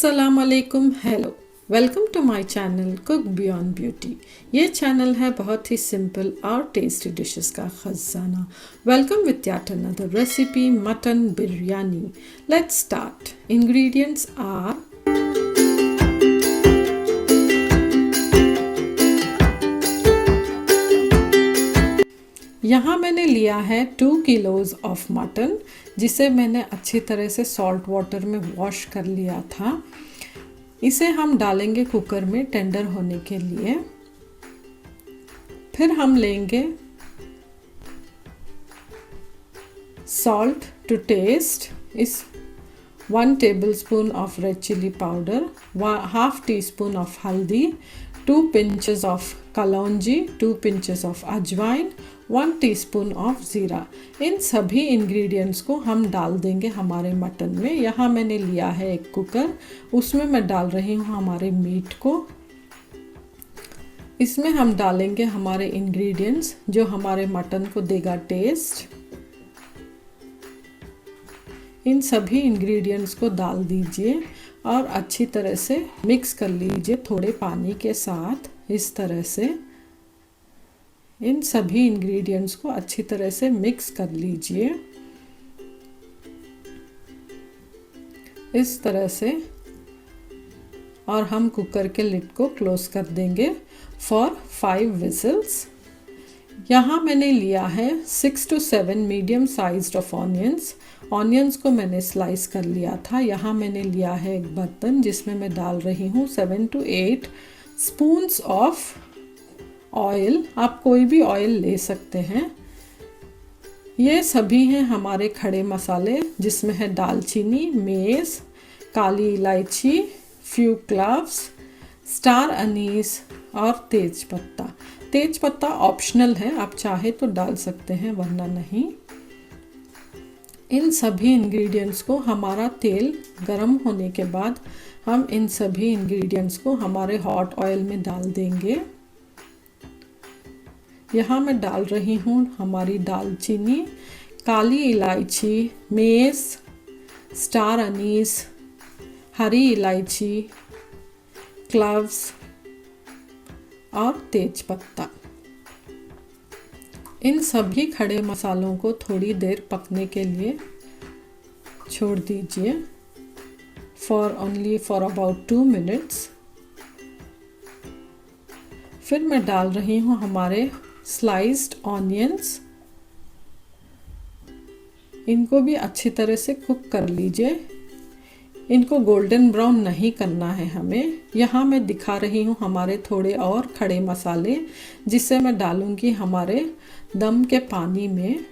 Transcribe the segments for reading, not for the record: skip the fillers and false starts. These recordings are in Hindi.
अस्सलाम वालेकुम, hello, welcome to my channel cook beyond beauty. ये चैनल है बहुत ही सिंपल और टेस्टी डिशेस का खजाना। Welcome with yet another recipe, mutton biryani. Let's start. Ingredients are यहाँ मैंने लिया है 2 किलोज़ ऑफ मटन, जिसे मैंने अच्छी तरह से सॉल्ट वाटर में वॉश कर लिया था। इसे हम डालेंगे कुकर में टेंडर होने के लिए। फिर हम लेंगे सॉल्ट टू टेस्ट, इस 1 tablespoon of red chilli powder, 1/2 teaspoon of haldi, 2 pinches of kalonji, 2 pinches of ajwain, 1 teaspoon of ज़ीरा। इन सभी इंग्रेडिएंट्स को हम डाल देंगे हमारे मटन में। यहाँ मैंने लिया है एक कुकर, उसमें मैं डाल रही हूँ हमारे मीट को। इसमें हम डालेंगे हमारे इंग्रेडिएंट्स जो हमारे मटन को देगा टेस्ट। इन सभी इंग्रेडिएंट्स को डाल दीजिए और अच्छी तरह से मिक्स कर लीजिए थोड़े पानी के साथ। इस तरह से इन सभी इंग्रेडिएंट्स को अच्छी तरह से मिक्स कर लीजिए, इस तरह से। और हम कुकर के लिड को क्लोज कर देंगे फॉर 5 विजल्स। यहाँ मैंने लिया है 6 to 7 medium sized of onions को मैंने स्लाइस कर लिया था। यहाँ मैंने लिया है एक बर्तन जिसमें मैं डाल रही हूँ 7 to 8 स्पून्स ऑफ ऑयल। आप कोई भी ऑयल ले सकते हैं। ये सभी हैं हमारे खड़े मसाले, जिसमें है दालचीनी, मेस, काली इलायची, फ्यू क्लव्स, स्टार अनीस और तेज़पत्ता। तेज़पत्ता ऑप्शनल है, आप चाहे तो डाल सकते हैं वरना नहीं। इन सभी इंग्रेडिएंट्स को हमारा तेल गरम होने के बाद हम इन सभी इंग्रेडिएंट्स को हमारे हॉट ऑयल में डाल देंगे। यहाँ मैं डाल रही हूँ हमारी दालचीनी, काली इलायची, मेस, स्टार अनीस, हरी इलायची, क्लव्स और तेज़पत्ता। इन सभी खड़े मसालों को थोड़ी देर पकने के लिए छोड़ दीजिए फॉर अबाउट 2 मिनट्स। फिर मैं डाल रही हूँ हमारे स्लाइस्ड ऑनियंस। इनको भी अच्छी तरह से कुक कर लीजिए। इनको गोल्डन ब्राउन नहीं करना है हमें। यहाँ मैं दिखा रही हूँ हमारे थोड़े और खड़े मसाले, जिसे मैं डालूँगी हमारे दम के पानी में।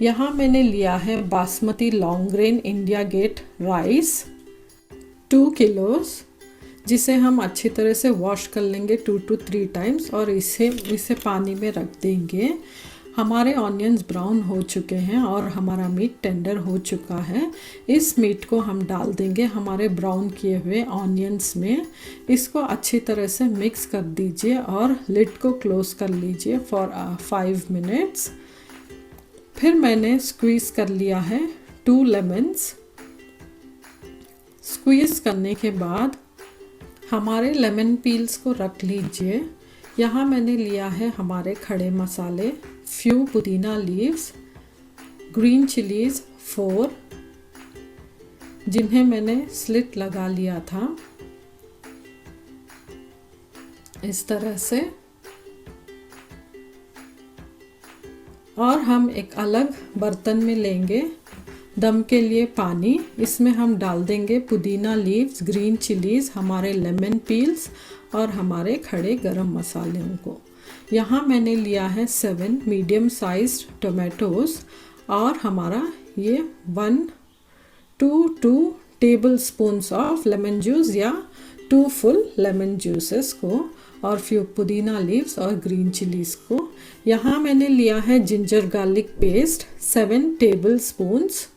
यहाँ मैंने लिया है basmati long grain India Gate rice 2 kilos, जिसे हम अच्छी तरह से वॉश कर लेंगे 2 to 3 टाइम्स और इसे पानी में रख देंगे। हमारे ऑनियंस ब्राउन हो चुके हैं और हमारा मीट टेंडर हो चुका है। इस मीट को हम डाल देंगे हमारे ब्राउन किए हुए ऑनियंस में। इसको अच्छी तरह से मिक्स कर दीजिए और लिड को क्लोज कर लीजिए फॉर 5 मिनट्स। फिर मैंने स्क्वीज़ कर लिया है 2 लेमन्स। स्क्वीज़ करने के बाद हमारे लेमन पील्स को रख लीजिए। यहाँ मैंने लिया है हमारे खड़े मसाले, फ्यू पुदीना लीव्स, ग्रीन चिलीज़ 4, जिन्हें मैंने स्लिट लगा लिया था इस तरह से। और हम एक अलग बर्तन में लेंगे दम के लिए पानी। इसमें हम डाल देंगे पुदीना लीव्स, ग्रीन चिलीज़, हमारे लेमन पील्स और हमारे खड़े गरम मसालों को। यहाँ मैंने लिया है 7 मीडियम साइज्ड टोमेटोज़ और हमारा ये 1 to 2 table spoons of lemon juice या 2 फुल लेमन जूसेस को, और फिर पुदीना लीव्स और ग्रीन चिलीज़ को। यहाँ मैंने लिया है ginger garlic paste 7 tablespoons.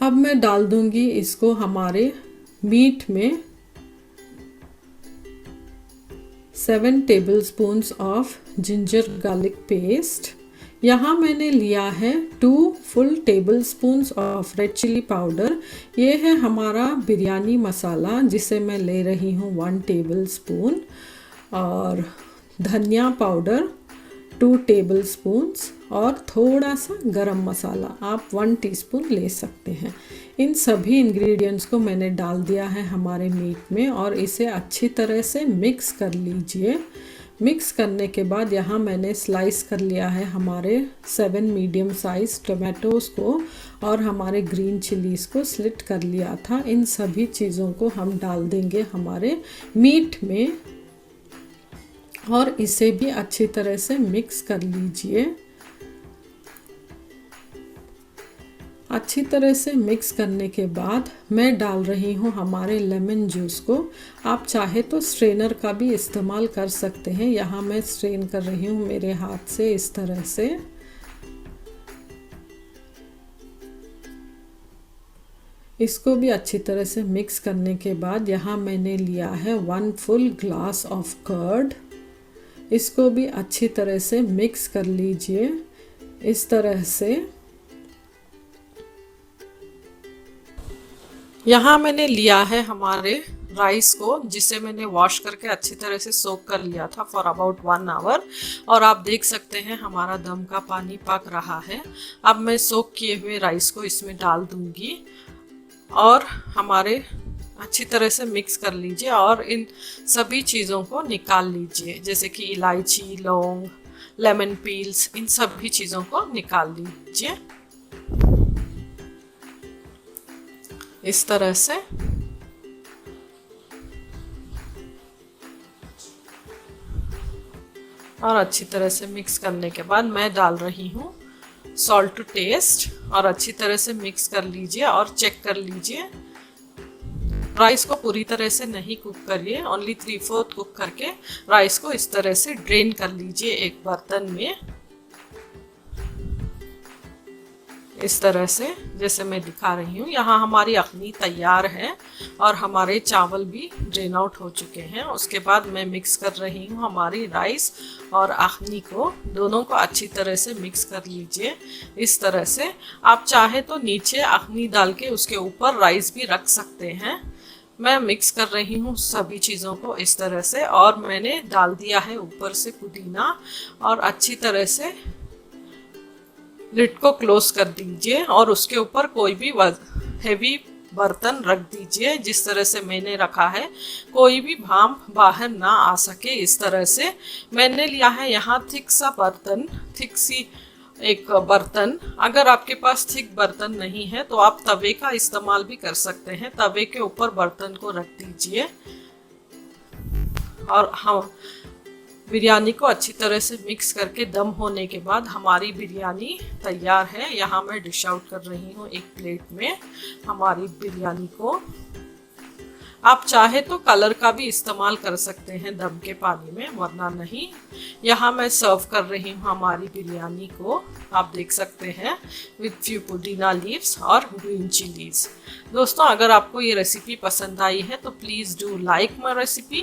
अब मैं डाल दूंगी इसको हमारे मीट में 7 tablespoons of ginger garlic paste. यहाँ मैंने लिया है 2 full tablespoons of red chilli powder. ये है हमारा बिरयानी मसाला जिसे मैं ले रही हूँ 1 टेबल स्पून। और धनिया पाउडर 2 टेबल स्पून्स और थोड़ा सा गरम मसाला आप 1 टीस्पून ले सकते हैं। इन सभी इंग्रेडिएंट्स को मैंने डाल दिया है हमारे मीट में और इसे अच्छी तरह से मिक्स कर लीजिए। मिक्स करने के बाद यहाँ मैंने स्लाइस कर लिया है हमारे 7 मीडियम साइज़ टमाटोज़ को और हमारे ग्रीन चिलीज़ को स्लिट कर लिया था। इन सभी चीज़ों को हम डाल देंगे हमारे मीट में और इसे भी अच्छी तरह से मिक्स कर लीजिए। अच्छी तरह से मिक्स करने के बाद मैं डाल रही हूँ हमारे लेमन जूस को। आप चाहे तो स्ट्रेनर का भी इस्तेमाल कर सकते हैं। यहाँ मैं स्ट्रेन कर रही हूँ मेरे हाथ से इस तरह से। इसको भी अच्छी तरह से मिक्स करने के बाद यहाँ मैंने लिया है 1 फुल ग्लास ऑफ कर्ड। इसको भी अच्छी तरह से मिक्स कर लीजिए इस तरह से। यहाँ मैंने लिया है हमारे राइस को जिसे मैंने वॉश करके अच्छी तरह से सोक कर लिया था फॉर अबाउट 1 आवर और आप देख सकते हैं हमारा दम का पानी पक रहा है। अब मैं सोक किए हुए राइस को इसमें डाल दूंगी और हमारे अच्छी तरह से मिक्स कर लीजिए और इन सभी चीज़ों को निकाल लीजिए जैसे कि इलायची, लौंग, लेमन पील्स, इन सभी चीज़ों को निकाल लीजिए इस तरह से। और अच्छी तरह से मिक्स करने के बाद मैं डाल रही हूँ सॉल्ट टू टेस्ट और अच्छी तरह से मिक्स कर लीजिए और चेक कर लीजिए। राइस को पूरी तरह से नहीं कुक करिए, ओनली 3/4 कुक करके राइस को इस तरह से ड्रेन कर लीजिए एक बर्तन में इस तरह से जैसे मैं दिखा रही हूँ। यहाँ हमारी अखनी तैयार है और हमारे चावल भी ड्रेन आउट हो चुके हैं। उसके बाद मैं मिक्स कर रही हूँ हमारी राइस और अखनी को, दोनों को अच्छी तरह से मिक्स कर लीजिए इस तरह से। आप चाहे तो नीचे अखनी डाल के उसके ऊपर राइस भी रख सकते हैं। मैं मिक्स कर रही हूँ सभी चीज़ों को इस तरह से और मैंने डाल दिया है ऊपर से पुदीना और अच्छी तरह से लिड को क्लोज कर दीजिए और उसके ऊपर कोई भी हेवी बर्तन रख दीजिए जिस तरह से मैंने रखा है, कोई भी भाप बाहर ना आ सके इस तरह से। मैंने लिया है यहाँ थिक सा बर्तन, थिक सी एक बर्तन। अगर आपके पास थिक बर्तन नहीं है तो आप तवे का इस्तेमाल भी कर सकते हैं। तवे के ऊपर बर्तन को रख दीजिए और हम बिरयानी को अच्छी तरह से मिक्स करके दम होने के बाद हमारी बिरयानी तैयार है। यहाँ मैं डिश आउट कर रही हूँ एक प्लेट में हमारी बिरयानी को। आप चाहे तो कलर का भी इस्तेमाल कर सकते हैं दम के पानी में, वरना नहीं। यहाँ मैं सर्व कर रही हूँ हमारी बिरयानी को, आप देख सकते हैं, विथ फ्यू पुदीना लीव्स और ग्रीन चिलीज। दोस्तों अगर आपको ये रेसिपी पसंद आई है तो please do like my recipe.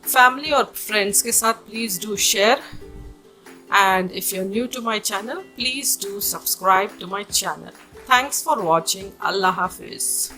Family और फ्रेंड्स के साथ please do share and if you're new to my channel please do subscribe to my channel. Thanks for watching. Allah Hafiz.